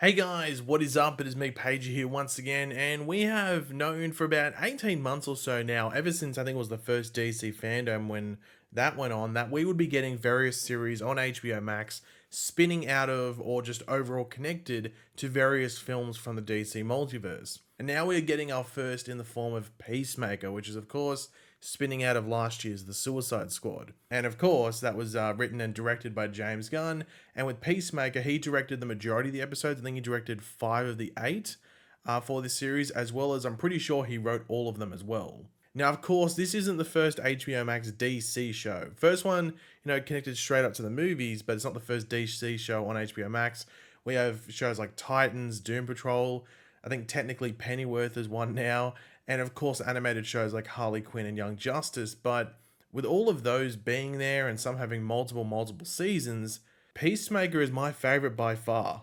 Hey guys, what is up? It is me, Pagey here once again, and we have known for about 18 months or so now, ever since I think it was the first DC fandom when that went on, that we would be getting various series on HBO Max spinning out of or just overall connected to various films from the DC Multiverse. And now we're getting our first in the form of Peacemaker, which is, of course, spinning out of last year's The Suicide Squad. And of course, that was written and directed by James Gunn. And with Peacemaker, he directed the majority of the episodes. I think he directed 5 of the 8 for this series, as well as I'm pretty sure he wrote all of them as well. Now, of course, this isn't the first HBO Max DC show. First one, connected straight up to the movies, but it's not the first DC show on HBO Max. We have shows like Titans, Doom Patrol. I think technically Pennyworth is one now, and of course animated shows like Harley Quinn and Young Justice. But with all of those being there and some having multiple seasons, Peacemaker is my favorite by far.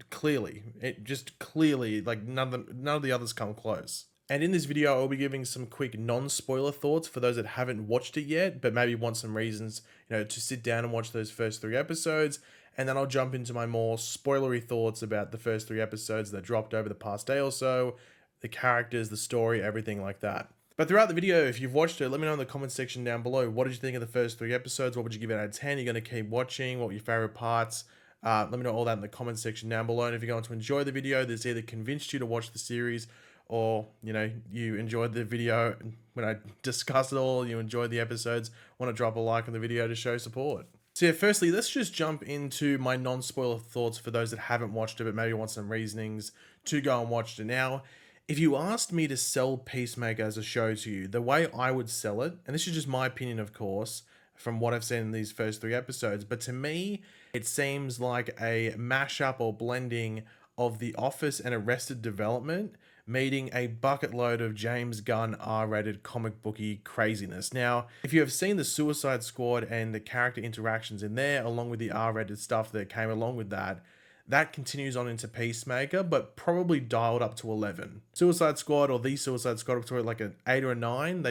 Clearly, it just clearly like none of the others come close. And in this video, I'll be giving some quick non-spoiler thoughts for those that haven't watched it yet, but maybe want some reasons, to sit down and watch those first 3 episodes. And then I'll jump into my more spoilery thoughts about the first 3 episodes that dropped over the past day or so, the characters, the story, everything like that. But throughout the video, if you've watched it, let me know in the comment section down below. What did you think of the first 3 episodes? What would you give it out of 10? You're going to keep watching? What were your favorite parts? Let me know all that in the comment section down below. And if you're going to enjoy the video that's either convinced you to watch the series, or you enjoyed the video when I discussed it all, you enjoyed the episodes, want to drop a like on the video to show support. So yeah, firstly, let's just jump into my non-spoiler thoughts for those that haven't watched it but maybe want some reasonings to go and watch it. Now, if you asked me to sell Peacemaker as a show to you, the way I would sell it, and this is just my opinion, of course, from what I've seen in these first 3 episodes, but to me, it seems like a mashup or blending of The Office and Arrested Development, meeting a bucket load of James Gunn R-rated comic booky craziness. Now, if you have seen the Suicide Squad and the character interactions in there, along with the R-rated stuff that came along with that, that continues on into Peacemaker, but probably dialed up to 11. Suicide Squad or the Suicide Squad up to like an 8 or a 9,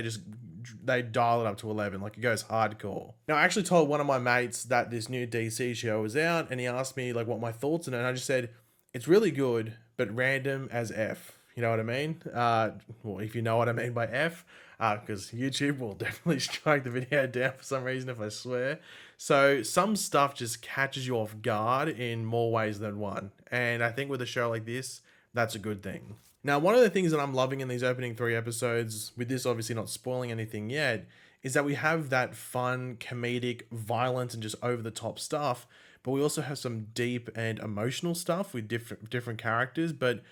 they dial it up to 11, like it goes hardcore. Now, I actually told one of my mates that this new DC show was out, and he asked me like what my thoughts on it, and I just said, it's really good, but random as F. You know what I mean? Well, if you know what I mean by F, because YouTube will definitely strike the video down for some reason if I swear. So some stuff just catches you off guard in more ways than one. And I think with a show like this, that's a good thing. Now, one of the things that I'm loving in these opening 3 episodes, with this obviously not spoiling anything yet, is that we have that fun, comedic, violent, and just over-the-top stuff, but we also have some deep and emotional stuff with different characters. But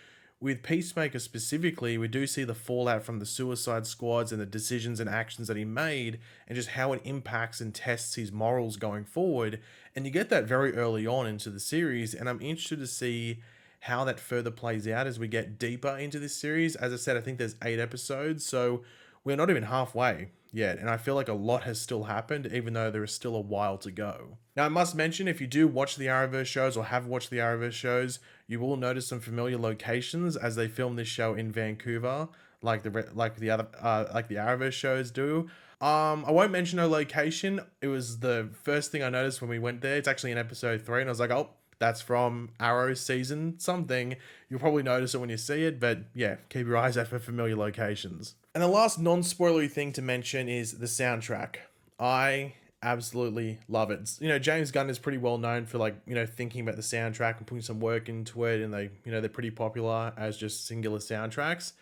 with Peacemaker specifically, we do see the fallout from the Suicide Squads and the decisions and actions that he made, and just how it impacts and tests his morals going forward. And you get that very early on into the series, and I'm interested to see how that further plays out as we get deeper into this series. As I said, I think there's 8 episodes, so we're not even halfway yet, and I feel like a lot has still happened, even though there is still a while to go. Now, I must mention, if you do watch the Arrowverse shows or have watched the Arrowverse shows, you will notice some familiar locations as they film this show in Vancouver, like the Arrowverse shows do. I won't mention no location. It was the first thing I noticed when we went there. It's actually in episode 3, and I was like, oh, that's from Arrow season something. You'll probably notice it when you see it, but yeah, keep your eyes out for familiar locations. And the last non-spoilery thing to mention is the soundtrack. I absolutely love it. James Gunn is pretty well known for thinking about the soundtrack and putting some work into it, and they're pretty popular as just singular soundtracks.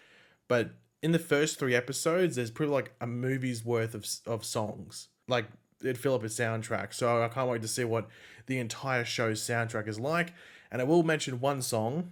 But in the first 3 episodes, there's pretty like a movie's worth of songs. Like, it'd fill up a soundtrack. So I can't wait to see what the entire show's soundtrack is like. And I will mention one song,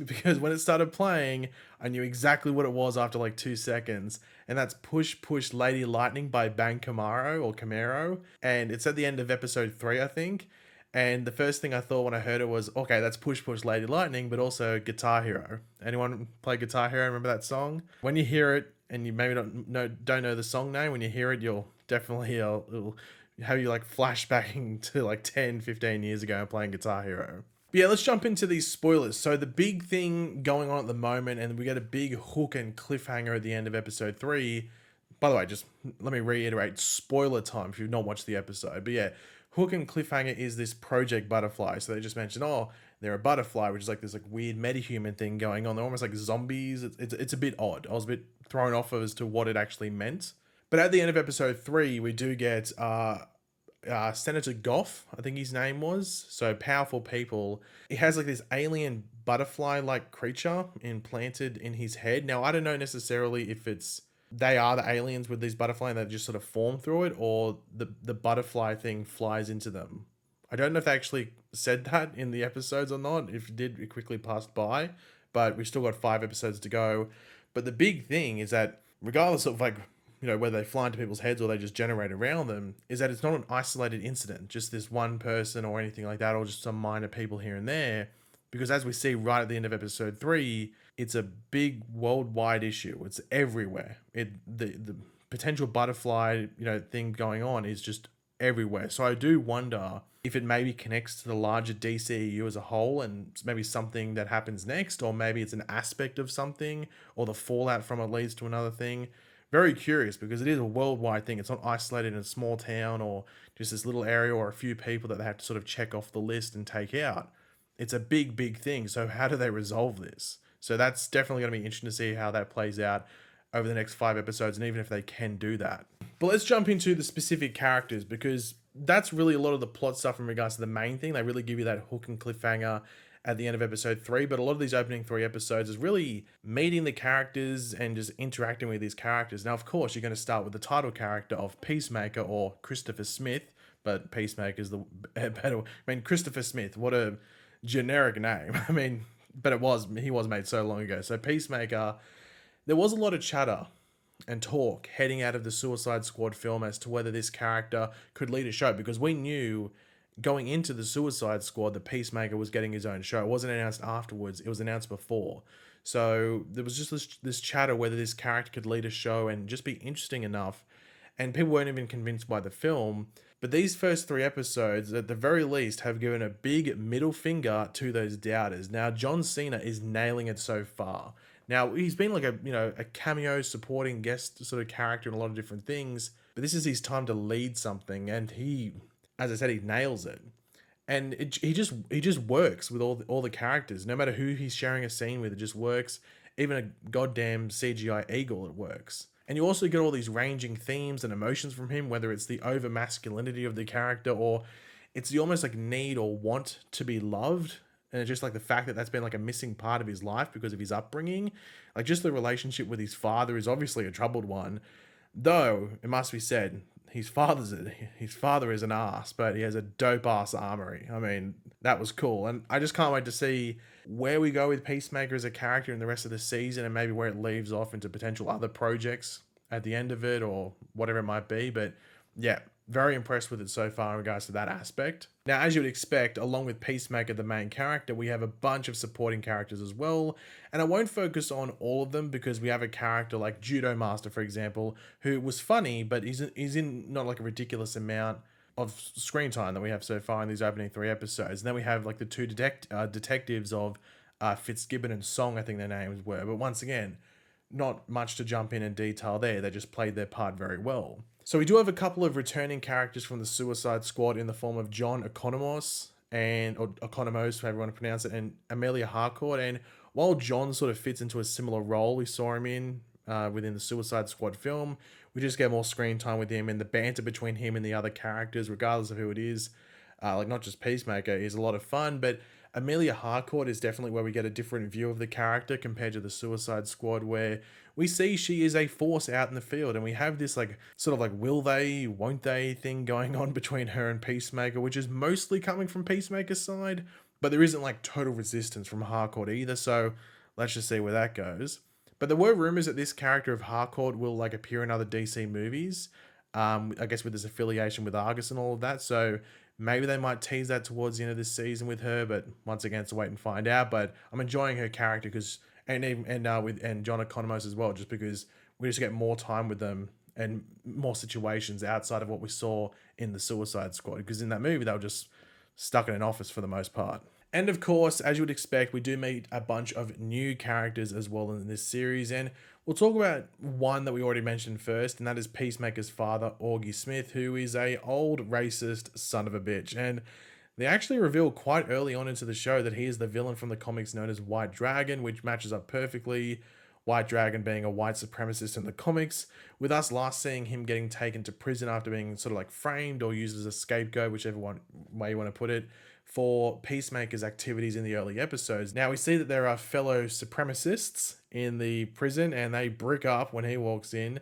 because when it started playing, I knew exactly what it was after like 2 seconds. And that's Push Push Lady Lightning by Bang Camaro. And it's at the end of episode 3, I think. And the first thing I thought when I heard it was, okay, that's Push Push Lady Lightning, but also Guitar Hero. Anyone play Guitar Hero? Remember that song? When you hear it, and you maybe don't know the song name, when you hear it, you'll definitely it'll have you like flashbacking to like 10, 15 years ago playing Guitar Hero. But yeah, let's jump into these spoilers. So the big thing going on at the moment, and we get a big hook and cliffhanger at the end of episode 3. By the way, just let me reiterate, spoiler time if you've not watched the episode. But yeah, hook and cliffhanger is this Project Butterfly. So they just mentioned, oh, they're a butterfly, which is like this like weird metahuman thing going on. They're almost like zombies. It's a bit odd. I was a bit thrown off as to what it actually meant. But at the end of episode 3, we do get Senator Goff, I think his name was. So powerful people. He has like this alien butterfly like creature implanted in his head. Now I don't know necessarily if it's they are the aliens with these butterfly and they just sort of form through it, or the butterfly thing flies into them. I don't know if they actually said that in the episodes or not. If it did, it quickly passed by. But we've still got 5 episodes to go. But the big thing is that regardless of like whether they fly into people's heads or they just generate around them, is that it's not an isolated incident, just this one person or anything like that, or just some minor people here and there. Because as we see right at the end of episode 3, it's a big worldwide issue. It's everywhere. The potential butterfly thing going on is just everywhere. So I do wonder if it maybe connects to the larger DCEU as a whole, and maybe something that happens next, or maybe it's an aspect of something, or the fallout from it leads to another thing. Very curious, because it is a worldwide thing. It's not isolated in a small town or just this little area or a few people that they have to sort of check off the list and take out. It's a big, big thing. So how do they resolve this? So that's definitely going to be interesting to see how that plays out over the next 5 episodes, and even if they can do that. But let's jump into the specific characters, because that's really a lot of the plot stuff in regards to the main thing. They really give you that hook and cliffhanger at the end of episode 3, but a lot of these opening 3 episodes is really meeting the characters and just interacting with these characters. Now, of course, you're going to start with the title character of Peacemaker, or Christopher Smith, but Peacemaker is the better. I mean, Christopher Smith, what a generic name. I mean, but he was made so long ago. So Peacemaker, there was a lot of chatter and talk heading out of the Suicide Squad film as to whether this character could lead a show, because we knew going into the Suicide Squad that Peacemaker was getting his own show. It wasn't announced afterwards, it was announced before. So there was just this chatter whether this character could lead a show and just be interesting enough, and people weren't even convinced by the film. But these first 3 episodes, at the very least, have given a big middle finger to those doubters. Now, John Cena is nailing it so far. Now, he's been like a cameo supporting guest sort of character in a lot of different things, but this is his time to lead something, and he, as I said, he nails it. And he just works with all the characters. No matter who he's sharing a scene with, it just works. Even a goddamn CGI eagle, it works. And you also get all these ranging themes and emotions from him, whether it's the over masculinity of the character, or it's the almost like need or want to be loved. And it's just like the fact that that's been like a missing part of his life because of his upbringing. Like, just the relationship with his father is obviously a troubled one. Though, it must be said, his father is an ass, but he has a dope ass armory. I mean, that was cool. And I just can't wait to see where we go with Peacemaker as a character in the rest of the season, and maybe where it leaves off into potential other projects at the end of it, or whatever it might be. But yeah, very impressed with it so far in regards to that aspect. Now, as you would expect, along with Peacemaker, the main character, we have a bunch of supporting characters as well. And I won't focus on all of them, because we have a character like Judo Master, for example, who was funny, but he's in not like a ridiculous amount of screen time that we have so far in these opening 3 episodes. And then we have like the 2 detectives of Fitzgibbon and Song, I think their names were. But once again, not much to jump in and detail there. They just played their part very well. So we do have a couple of returning characters from the Suicide Squad in the form of John Economos, or Economos, however you want to pronounce it, and Amelia Harcourt. And while John sort of fits into a similar role we saw him in within the Suicide Squad film, we just get more screen time with him, and the banter between him and the other characters, regardless of who it is, like not just Peacemaker, is a lot of fun. But Amelia Harcourt is definitely where we get a different view of the character compared to the Suicide Squad, where we see she is a force out in the field, and we have this like sort of like will they, won't they thing going on between her and Peacemaker, which is mostly coming from Peacemaker's side, but there isn't like total resistance from Harcourt either. So let's just see where that goes. But there were rumors that this character of Harcourt will like appear in other DC movies. I guess with this affiliation with Argus and all of that. So maybe they might tease that towards the end of this season with her, but once again, it's a wait and find out. But I'm enjoying her character because and John Economos as well, just because we just get more time with them and more situations outside of what we saw in the Suicide Squad. Because in that movie, they were just stuck in an office for the most part. And of course, as you would expect, we do meet a bunch of new characters as well in this series. And we'll talk about one that we already mentioned first, and that is Peacemaker's father, Augie Smith, who is a old racist son of a bitch. And They actually reveal quite early on into the show that he is the villain from the comics known as White Dragon, which matches up perfectly. White Dragon being a white supremacist in the comics, with us last seeing him getting taken to prison after being sort of like framed or used as a scapegoat, whichever way you want to put it, for Peacemaker's activities in the early episodes. Now we see that there are fellow supremacists in the prison and they brick up when he walks in,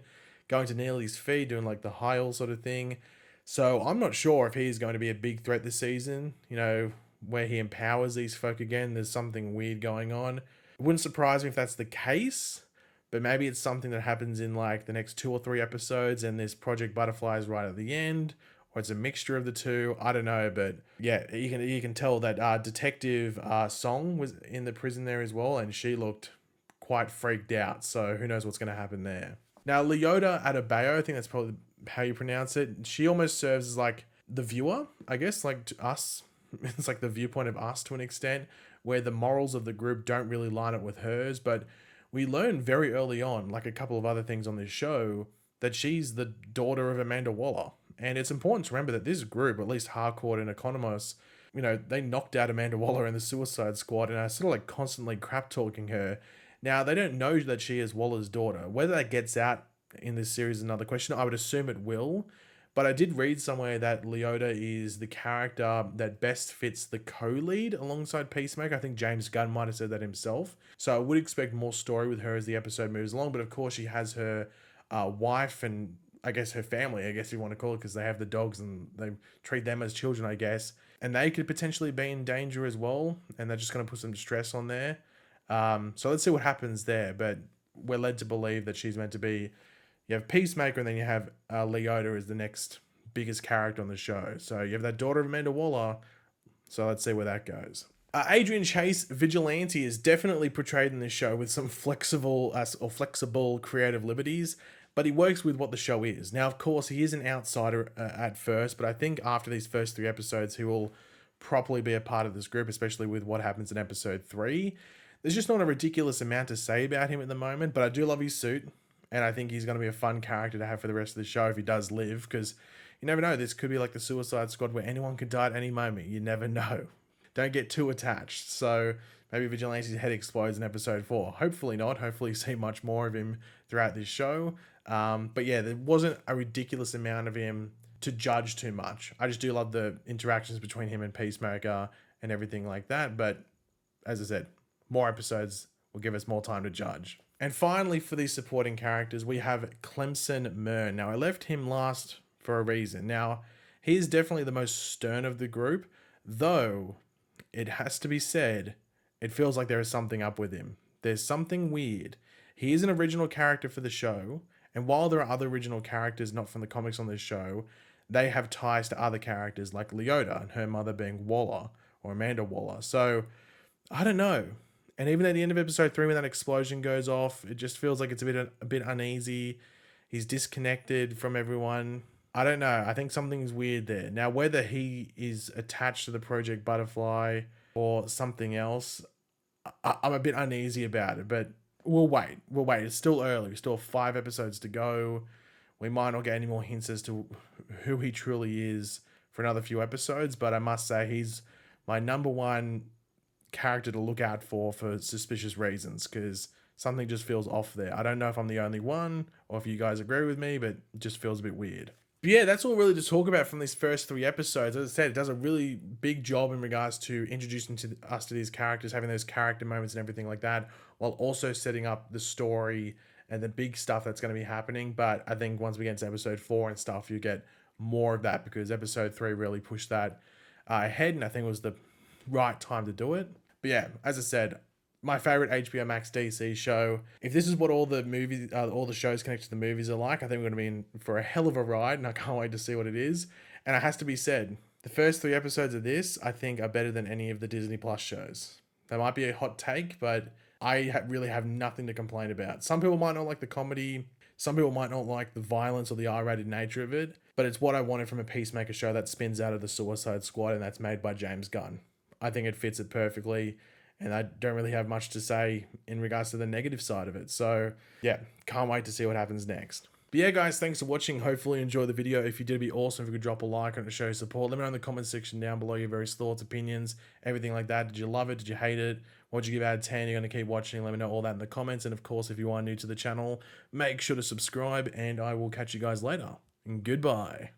going to kneel his feet, doing like the Heil sort of thing. So I'm not sure if he's going to be a big threat this season, where he empowers these folk again. There's something weird going on. It wouldn't surprise me if that's the case, but maybe it's something that happens in like the next 2 or 3 episodes and this Project Butterfly is right at the end, or it's a mixture of the two. I don't know, but yeah, you can tell that Detective Song was in the prison there as well, and she looked quite freaked out. So who knows what's going to happen there. Now, Leota Adebayo, I think that's probably how you pronounce it. She almost serves as like the viewer, I guess, like to us. It's like the viewpoint of us to an extent, where the morals of the group don't really line up with hers. But we learn very early on, like a couple of other things on this show, that she's the daughter of Amanda Waller. And it's important to remember that this group, at least Harcourt and Economos, they knocked out Amanda Waller in the Suicide Squad and are sort of like constantly crap talking her. Now, they don't know that she is Waller's daughter. Whether that gets out in this series is another question. I would assume it will. But I did read somewhere that Leota is the character that best fits the co-lead alongside Peacemaker. I think James Gunn might have said that himself. So I would expect more story with her as the episode moves along. But of course, she has her wife and I guess her family, I guess you want to call it, because they have the dogs and they treat them as children, I guess. And they could potentially be in danger as well. And they're just going to put some stress on there. So let's see what happens there. But we're led to believe that she's meant to be. You have Peacemaker, and then you have Leota as the next biggest character on the show. So you have that daughter of Amanda Waller. So let's see where that goes. Adrian Chase, Vigilante, is definitely portrayed in this show with some flexible creative liberties, but he works with what the show is. Now, of course, he is an outsider at first, but I think after these first 3 episodes, he will properly be a part of this group, especially with what happens in episode 3. There's just not a ridiculous amount to say about him at the moment, but I do love his suit. And I think he's going to be a fun character to have for the rest of the show if he does live, because you never know. This could be like the Suicide Squad where anyone could die at any moment. You never know. Don't get too attached. So maybe Vigilante's head explodes in episode 4. Hopefully not. Hopefully you see much more of him throughout this show. But yeah, there wasn't a ridiculous amount of him to judge too much. I just do love the interactions between him and Peacemaker and everything like that. But as I said, more episodes will give us more time to judge. And finally, for these supporting characters, we have Clemson Mer. Now, I left him last for a reason. Now, he is definitely the most stern of the group, though it has to be said, it feels like there is something up with him. There's something weird. He is an original character for the show, and while there are other original characters not from the comics on this show, they have ties to other characters like Leota and her mother being Waller or Amanda Waller. So, I don't know. And even at the end of episode 3, when that explosion goes off, it just feels like it's a bit uneasy. He's disconnected from everyone. I don't know. I think something's weird there. Now, whether he is attached to the Project Butterfly or something else, I'm a bit uneasy about it. But we'll wait. We'll wait. It's still early. We still have 5 episodes to go. We might not get any more hints as to who he truly is for another few episodes. But I must say, he's my number one character to look out for suspicious reasons, because something just feels off there. I don't know if I'm the only one or if you guys agree with me, but it just feels a bit weird. But yeah, that's all really to talk about from these first 3 episodes. As I said, it does a really big job in regards to introducing us to these characters, having those character moments and everything like that, while also setting up the story and the big stuff that's going to be happening. But I think once we get to episode 4 and stuff, you get more of that, because episode 3 really pushed that ahead, and I think it was the right time to do it. But yeah, as I said, my favorite HBO Max DC show. If this is what all the movies, all the shows connected to the movies are like, I think we're going to be in for a hell of a ride, and I can't wait to see what it is. And it has to be said, the first 3 episodes of this, I think, are better than any of the Disney Plus shows. That might be a hot take, but I really have nothing to complain about. Some people might not like the comedy. Some people might not like the violence or the R-rated nature of it, but it's what I wanted from a Peacemaker show that spins out of the Suicide Squad, and that's made by James Gunn. I think it fits it perfectly, and I don't really have much to say in regards to the negative side of it. So yeah, can't wait to see what happens next. But yeah, guys, thanks for watching. Hopefully you enjoyed the video. If you did, it'd be awesome if you could drop a like on it to show your support. Let me know in the comment section down below your various thoughts, opinions, everything like that. Did you love it? Did you hate it? What'd you give out of 10? You're going to keep watching. Let me know all that in the comments. And of course, if you are new to the channel, make sure to subscribe and I will catch you guys later. And goodbye.